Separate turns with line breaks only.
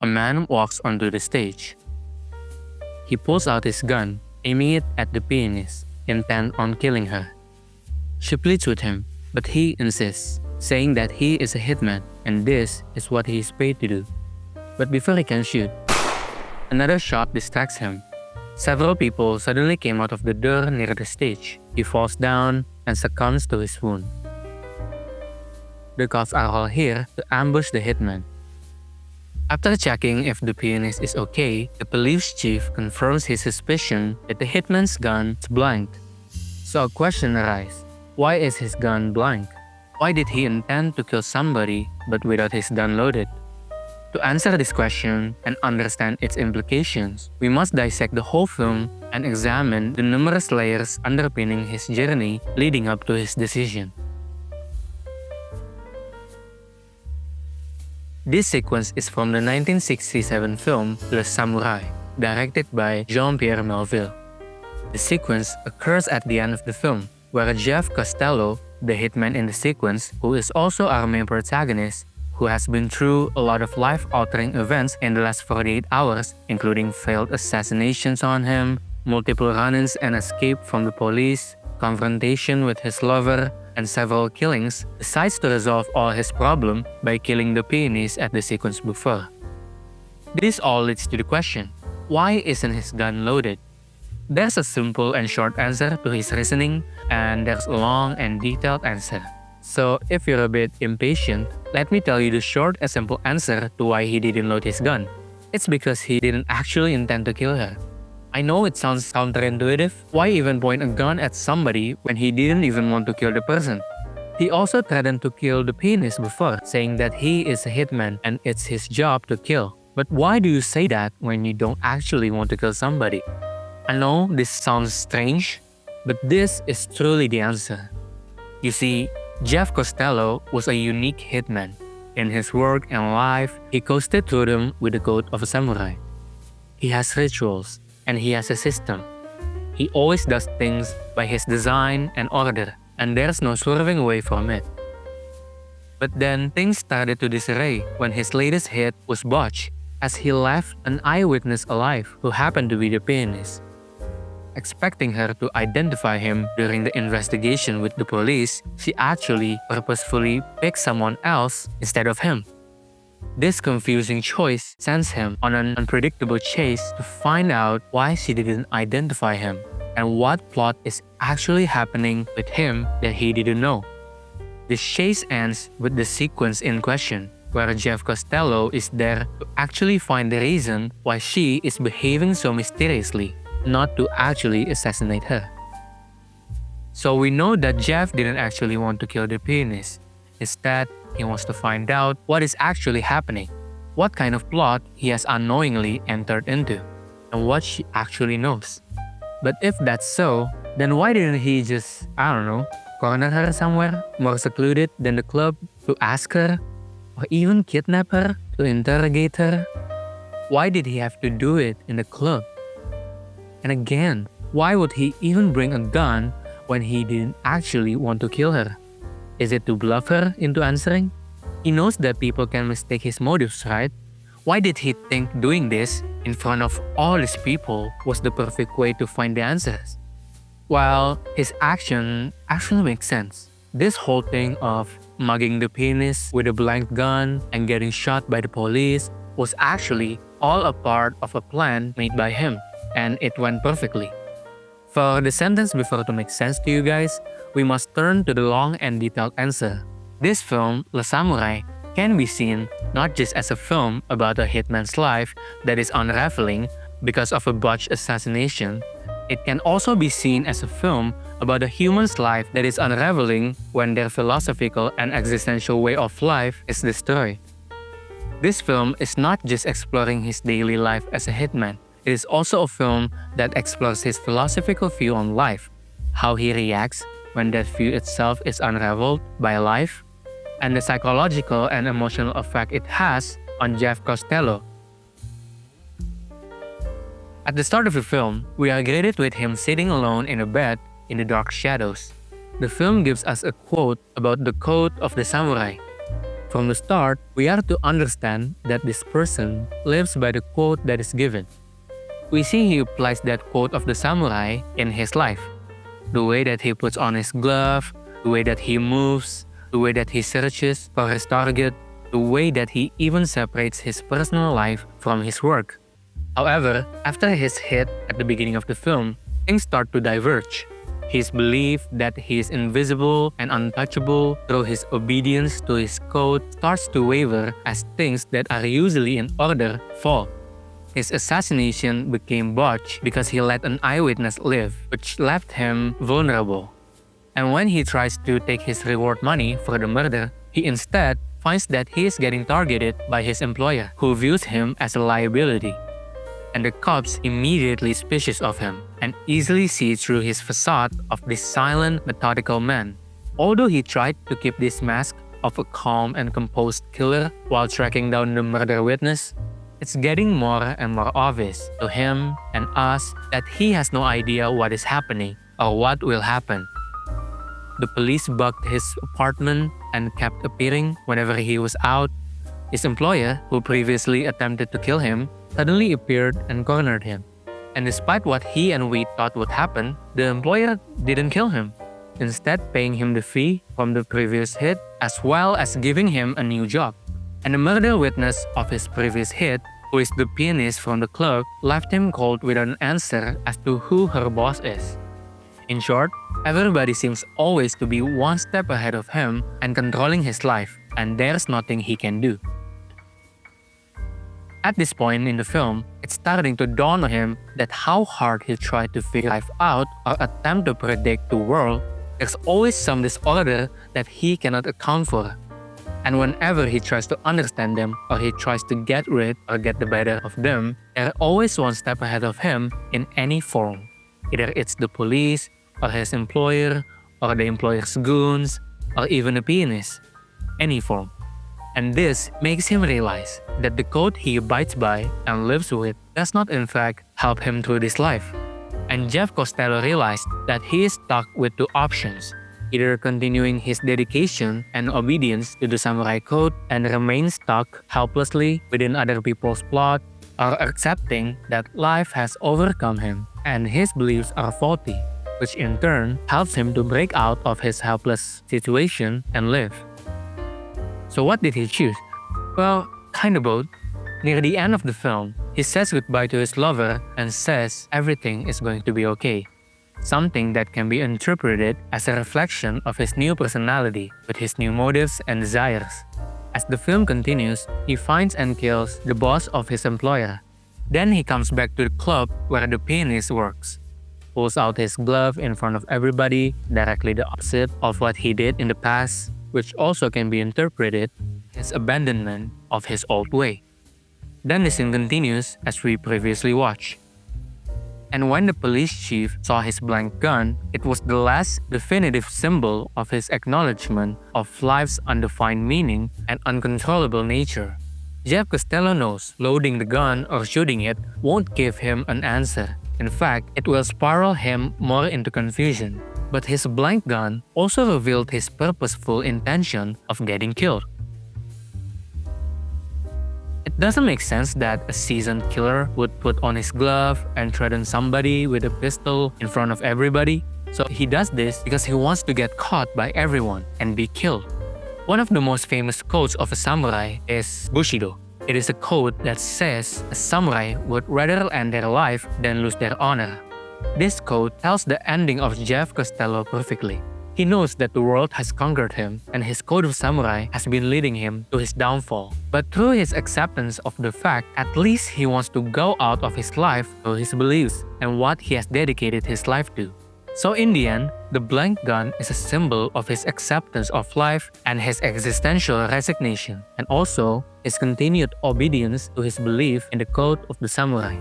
a man walks onto the stage. He pulls out his gun, aiming it at the pianist, intent on killing her. She pleads with him, but he insists, saying that he is a hitman and this is what he is paid to do. But before he can shoot, another shot distracts him. Several people suddenly came out of the door near the stage. He falls down and succumbs to his wound. The cops are all here to ambush the hitman. After checking if the pianist is okay, the police chief confirms his suspicion that the hitman's gun is blank. So a question arises, why is his gun blank? Why did he intend to kill somebody but without his gun loaded? To answer this question and understand its implications, we must dissect the whole film and examine the numerous layers underpinning his journey leading up to his decision. This sequence is from the 1967 film Le Samouraï, directed by Jean-Pierre Melville. The sequence occurs at the end of the film, where Jeff Costello, the hitman in the sequence, who is also our main protagonist, who has been through a lot of life-altering events in the last 48 hours, including failed assassinations on him, multiple run-ins and escape from the police, confrontation with his lover, and several killings, decides to resolve all his problem by killing the pianist at the sequence before. This all leads to the question, why isn't his gun loaded? There's a simple and short answer to his reasoning, and there's a long and detailed answer. So if you're a bit impatient, let me tell you the short and simple answer to why he didn't load his gun. It's because he didn't actually intend to kill her. I know it sounds counterintuitive. Why even point a gun at somebody when he didn't even want to kill the person? He also threatened to kill the pianist before, saying that he is a hitman and it's his job to kill. But why do you say that when you don't actually want to kill somebody? I know this sounds strange, but this is truly the answer. You see, Jeff Costello was a unique hitman. In his work and life, he coasted through them with the code of a samurai. He has rituals, and he has a system. He always does things by his design and order, and there's no swerving away from it. But then things started to disarray when his latest hit was botched, as he left an eyewitness alive who happened to be the pianist. Expecting her to identify him during the investigation with the police, she actually purposefully picked someone else instead of him. This confusing choice sends him on an unpredictable chase to find out why she didn't identify him and what plot is actually happening with him that he didn't know. This chase ends with the sequence in question, where Jeff Costello is there to actually find the reason why she is behaving so mysteriously, not to actually assassinate her. So we know that Jeff didn't actually want to kill the pianist. Instead, he wants to find out what is actually happening, what kind of plot he has unknowingly entered into, and what she actually knows. But if that's so, then why didn't he just, corner her somewhere more secluded than the club to ask her, or even kidnap her to interrogate her? Why did he have to do it in the club? And again, why would he even bring a gun when he didn't actually want to kill her? Is it to bluff her into answering? He knows that people can mistake his motives, right? Why did he think doing this in front of all these people was the perfect way to find the answers? Well, his action actually makes sense. This whole thing of mugging the pianist with a blank gun and getting shot by the police was actually all a part of a plan made by him, and it went perfectly. For the sentence before to make sense to you guys, we must turn to the long and detailed answer. This film, Le Samouraï, can be seen not just as a film about a hitman's life that is unraveling because of a botched assassination. It can also be seen as a film about a human's life that is unraveling when their philosophical and existential way of life is destroyed. This film is not just exploring his daily life as a hitman. It is also a film that explores his philosophical view on life, how he reacts when that view itself is unraveled by life, and the psychological and emotional effect it has on Jeff Costello. At the start of the film, we are greeted with him sitting alone in a bed in the dark shadows. The film gives us a quote about the code of the samurai. From the start, we are to understand that this person lives by the quote that is given. We see he applies that quote of the samurai in his life. The way that he puts on his glove, the way that he moves, the way that he searches for his target, the way that he even separates his personal life from his work. However, after his hit at the beginning of the film, things start to diverge. His belief that he is invisible and untouchable through his obedience to his code starts to waver as things that are usually in order fall. His assassination became botched because he let an eyewitness live, which left him vulnerable. And when he tries to take his reward money for the murder, he instead finds that he is getting targeted by his employer, who views him as a liability. And the cops immediately suspicious of him and easily see through his facade of this silent, methodical man. Although he tried to keep this mask of a calm and composed killer while tracking down the murder witness, it's getting more and more obvious to him and us that he has no idea what is happening or what will happen. The police bugged his apartment and kept appearing whenever he was out. His employer, who previously attempted to kill him, suddenly appeared and cornered him. And despite what he and we thought would happen, the employer didn't kill him, instead paying him the fee from the previous hit as well as giving him a new job. And the murder witness of his previous hit, who is the pianist from the club, left him cold without an answer as to who her boss is. In short, everybody seems always to be one step ahead of him and controlling his life, and there's nothing he can do. At this point in the film, it's starting to dawn on him that how hard he tried to figure life out or attempt to predict the world, there's always some disorder that he cannot account for. And whenever he tries to understand them or he tries to get rid or get the better of them, they're always one step ahead of him in any form. Either it's the police, or his employer, or the employer's goons, or even a pianist. Any form. And this makes him realize that the code he abides by and lives with does not in fact help him through this life. And Jeff Costello realized that he is stuck with two options, either continuing his dedication and obedience to the samurai code and remain stuck helplessly within other people's plot, or accepting that life has overcome him and his beliefs are faulty, which in turn helps him to break out of his helpless situation and live. So what did he choose? Well, kinda both. Near the end of the film, he says goodbye to his lover and says everything is going to be okay. Something that can be interpreted as a reflection of his new personality with his new motives and desires. As the film continues, he finds and kills the boss of his employer. Then he comes back to the club where the pianist works, pulls out his glove in front of everybody, directly the opposite of what he did in the past, which also can be interpreted as abandonment of his old way. Then the scene continues as we previously watched. And when the police chief saw his blank gun, it was the last definitive symbol of his acknowledgement of life's undefined meaning and uncontrollable nature. Jeff Costello knows loading the gun or shooting it won't give him an answer. In fact, it will spiral him more into confusion. But his blank gun also revealed his purposeful intention of getting killed. It doesn't make sense that a seasoned killer would put on his glove and threaten somebody with a pistol in front of everybody. So he does this because he wants to get caught by everyone and be killed. One of the most famous quotes of a samurai is Bushido. It is a quote that says a samurai would rather end their life than lose their honor. This quote tells the ending of Jeff Costello perfectly. He knows that the world has conquered him and his code of samurai has been leading him to his downfall. But through his acceptance of the fact, at least he wants to go out of his life through his beliefs and what he has dedicated his life to. So in the end, the blank gun is a symbol of his acceptance of life and his existential resignation, and also his continued obedience to his belief in the code of the samurai.